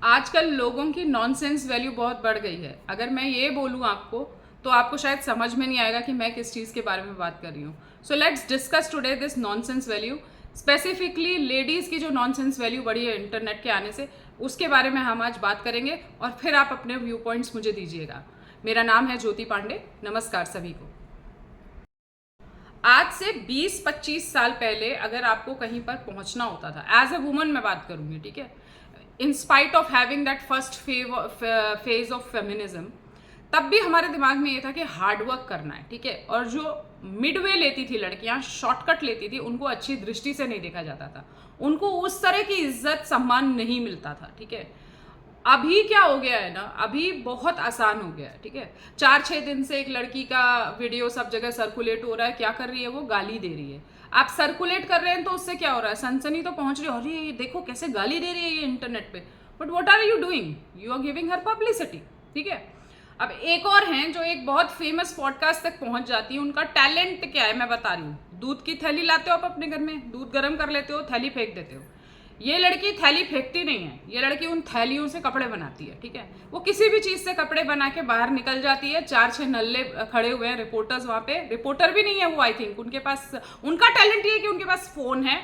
आजकल लोगों की नॉनसेंस वैल्यू बहुत बढ़ गई है। अगर मैं ये बोलूँ आपको तो आपको शायद समझ में नहीं आएगा कि मैं किस चीज़ के बारे में बात कर रही हूँ। So let's discuss today this nonsense value, specifically ladies की जो नॉनसेंस वैल्यू बढ़ी है इंटरनेट के आने से, उसके बारे में हम आज बात करेंगे और फिर आप अपने व्यू पॉइंट्स मुझे दीजिएगा। मेरा नाम है ज्योति पांडे। नमस्कार सभी को। आज से 20-25 साल पहले अगर आपको कहीं पर पहुंचना होता था, एज अ वुमन मैं बात करूंगी, ठीक है, in spite of having that first phase of feminism, तब भी हमारे दिमाग में ये था कि हार्ड वर्क करना है, ठीक है। और जो मिडवे लेती थी लड़कियां, शॉर्टकट लेती थी, उनको अच्छी दृष्टि से नहीं देखा जाता था, उनको उस तरह की इज्जत सम्मान नहीं मिलता था, ठीक है। अभी क्या हो गया है ना, अभी बहुत आसान हो गया है, ठीक है। 4-6 दिन से एक लड़की का वीडियो सब जगह सर्कुलेट हो रहा है। क्या कर रही है वो? गाली दे रही है। आप सर्कुलेट कर रहे हैं तो उससे क्या हो रहा है? सनसनी तो पहुंच रही है, अरे ये देखो कैसे गाली दे रही है ये इंटरनेट पे। But what are you doing? You are giving her publicity, ठीक है। अब एक और हैं जो एक बहुत फेमस पॉडकास्ट तक पहुंच जाती है। उनका टैलेंट क्या है मैं बता रही हूँ। दूध की थैली लाते हो आप अपने घर में, दूध गर्म कर लेते हो, थैली फेंक देते हो। ये लड़की थैली फेंकती नहीं है, ये लड़की उन थैलियों से कपड़े बनाती है, ठीक है। वो किसी भी चीज से कपड़े बना के बाहर निकल जाती है। 4-6 नल्ले खड़े हुए हैं रिपोर्टर्स वहां पे। रिपोर्टर भी नहीं है वो, आई थिंक उनके पास, उनका टैलेंट ये है कि उनके पास फोन है,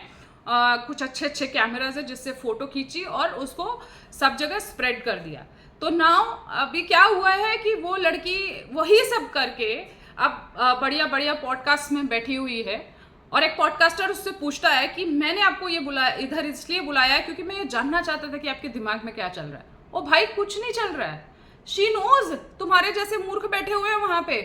कुछ अच्छे अच्छे कैमराज है जिससे फोटो खींची और उसको सब जगह स्प्रेड कर दिया। तो नाउ अभी क्या हुआ है कि वो लड़की वही सब करके अब बढ़िया बढ़िया पॉडकास्ट में बैठी हुई है। और एक पॉडकास्टर उससे पूछता है कि मैंने आपको ये बुलाया, इधर इसलिए बुलाया है क्योंकि मैं ये जानना चाहता था कि आपके दिमाग में क्या चल रहा है। ओ भाई, कुछ नहीं चल रहा है। शी नोज, तुम्हारे जैसे मूर्ख बैठे हुए हैं वहां पे,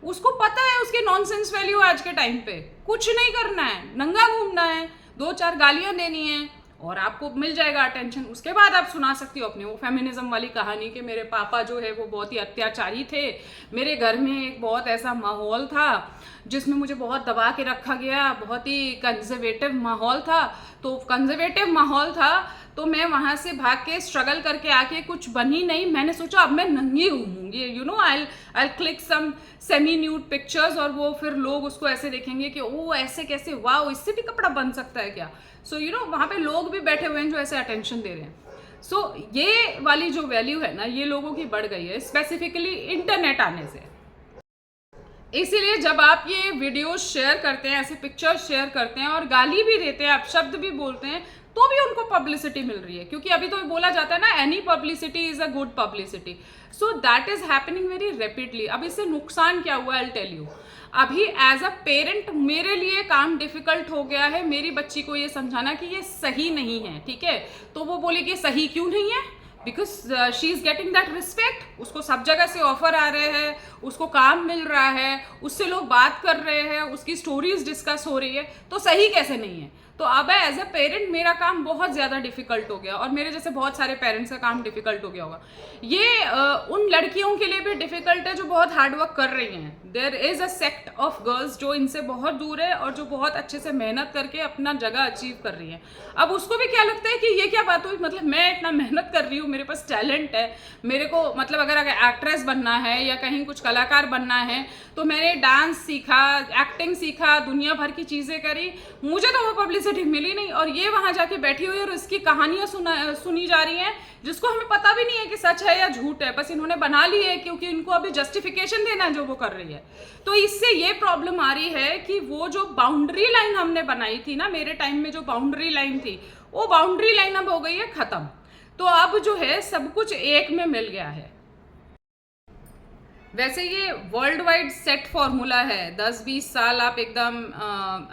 उसको पता है उसकी नॉनसेंस वैल्यू आज के टाइम पे। कुछ नहीं करना है, नंगा घूमना है, 2-4 गालियां देनी है और आपको मिल जाएगा अटेंशन। उसके बाद आप सुना सकती हो अपनी वो फेमिनिज्म वाली कहानी कि मेरे पापा जो है वो बहुत ही अत्याचारी थे, मेरे घर में एक बहुत ऐसा माहौल था जिसमें मुझे बहुत दबा के रखा गया, बहुत ही कंजर्वेटिव माहौल था। तो कंजर्वेटिव माहौल था तो मैं वहां से भाग के स्ट्रगल करके आके कुछ बनी नहीं। मैंने सोचा अब मैं नंगी घूमूंगी, you know, I click some semi nude pictures और वो फिर लोग उसको ऐसे देखेंगे कि ओ ऐसे कैसे, वाह इससे भी कपड़ा बन सकता है क्या। सो यू नो, वहां पे लोग भी बैठे हुए हैं जो ऐसे अटेंशन दे रहे हैं। सो ये वाली जो वैल्यू है ना, ये लोगों की बढ़ गई है स्पेसिफिकली इंटरनेट आने से। इसीलिए जब आप ये वीडियो शेयर करते हैं, ऐसे पिक्चर्स शेयर करते हैं और गाली भी देते हैं, आप शब्द भी बोलते हैं, तो भी उनको पब्लिसिटी मिल रही है। क्योंकि अभी तो बोला जाता है ना, any publicity is a good publicity. So that is happening very rapidly. अब इससे नुकसान क्या हुआ, आई विल टेल यू। अभी एज अ पेरेंट मेरे लिए काम डिफिकल्ट हो गया है मेरी बच्ची को ये समझाना कि ये सही नहीं है, ठीक है। तो वो बोलेगी सही क्यों नहीं है? Because she is getting that respect, उसको सब जगह से ऑफर आ रहे हैं, उसको काम मिल रहा है, उससे लोग बात कर रहे हैं, उसकी स्टोरीज डिस्कस हो रही है, तो सही कैसे नहीं है? तो अब एज अ पेरेंट मेरा काम बहुत ज़्यादा डिफिकल्ट हो गया और मेरे जैसे बहुत सारे पेरेंट्स का काम डिफिकल्ट हो गया होगा। ये उन लड़कियों के लिए भी डिफिकल्ट है जो बहुत हार्डवर्क कर रही हैं। There is a sect of girls जो इनसे बहुत दूर है और जो बहुत अच्छे से मेहनत करके अपना जगह अचीव कर रही हैं। अब उसको भी क्या लगता है कि ये क्या बात हुई, मतलब मैं इतना मेहनत कर रही हूँ, मेरे पास टैलेंट है, मेरे को मतलब अगर एक्ट्रेस बनना है या कहीं कुछ कलाकार बनना है तो मैंने डांस सीखा, एक्टिंग सीखा, दुनिया भर की चीज़ें करी, मुझे तो वो पब्लिसिटी मिली नहीं। और ये वहाँ जाके बैठी हुई और इसकी कहानियाँ सुनी जा रही हैं जिसको हमें पता भी नहीं है कि सच है या झूठ है, बस इन्होंने बना ली है क्योंकि इनको अभी जस्टिफिकेशन देना है जो वो कर रही है। तो इससे ये प्रॉब्लम आ रही है कि वो जो बाउंड्री लाइन हमने बनाई थी ना, मेरे टाइम में जो बाउंड्री लाइन थी, वो बाउंड्री लाइन अब हो गई है खत्म। तो अब जो है सब कुछ एक में मिल गया है। वैसे ये वर्ल्ड वाइड सेट फॉर्मूला है। 10-20 साल आप एकदम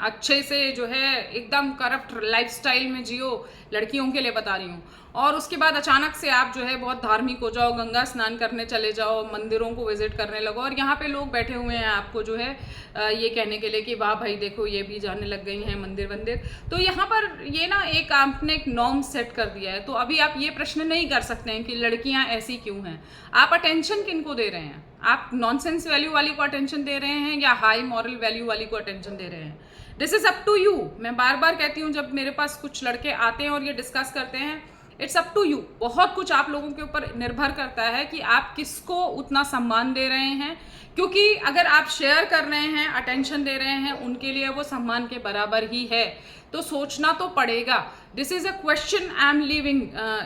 अच्छे से जो है एकदम करप्ट लाइफस्टाइल में जियो, लड़कियों के लिए बता रही हूँ, और उसके बाद अचानक से आप जो है बहुत धार्मिक हो जाओ, गंगा स्नान करने चले जाओ, मंदिरों को विजिट करने लगो, और यहाँ पे लोग बैठे हुए हैं आपको जो है ये कहने के लिए कि वाह भाई देखो ये भी जाने लग गई हैं मंदिर वंदिर। तो यहाँ पर ये ना एक आपने एक नॉर्म सेट कर दिया है। तो अभी आप ये प्रश्न नहीं कर सकते हैं कि लड़कियाँ ऐसी क्यों हैं। आप अटेंशन किनको दे रहे हैं? आप नॉनसेंस वैल्यू वाली को अटेंशन दे रहे हैं या हाई मॉरल वैल्यू वाली को अटेंशन दे रहे हैं? This is up to you. मैं बार बार कहती हूँ जब मेरे पास कुछ लड़के आते हैं और ये डिस्कस करते हैं, इट्स अप टू यू। बहुत कुछ आप लोगों के ऊपर निर्भर करता है कि आप किसको उतना सम्मान दे रहे हैं। क्योंकि अगर आप शेयर कर रहे हैं, अटेंशन दे रहे हैं, उनके लिए वो सम्मान के बराबर ही है। तो सोचना तो पड़ेगा। This is a question I am living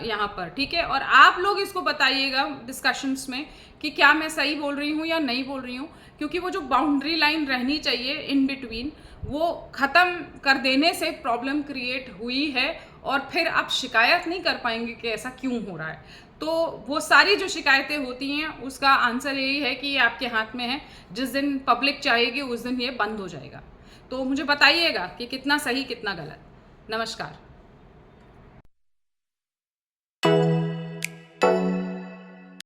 यहाँ पर, ठीक है। और आप लोग इसको बताइएगा डिस्कशंस में कि क्या मैं सही बोल रही हूँ या नहीं बोल रही हूँ, क्योंकि वो जो बाउंड्री लाइन रहनी चाहिए इन बिटवीन, वो ख़त्म कर देने से प्रॉब्लम क्रिएट हुई है, और फिर आप शिकायत नहीं कर पाएंगे कि ऐसा क्यों हो रहा है। तो वो सारी जो शिकायतें होती हैं उसका आंसर यही है कि ये आपके हाथ में है। जिस दिन पब्लिक चाहेगी उस दिन ये बंद हो जाएगा। तो मुझे बताइएगा कि कितना सही कितना गलत। नमस्कार।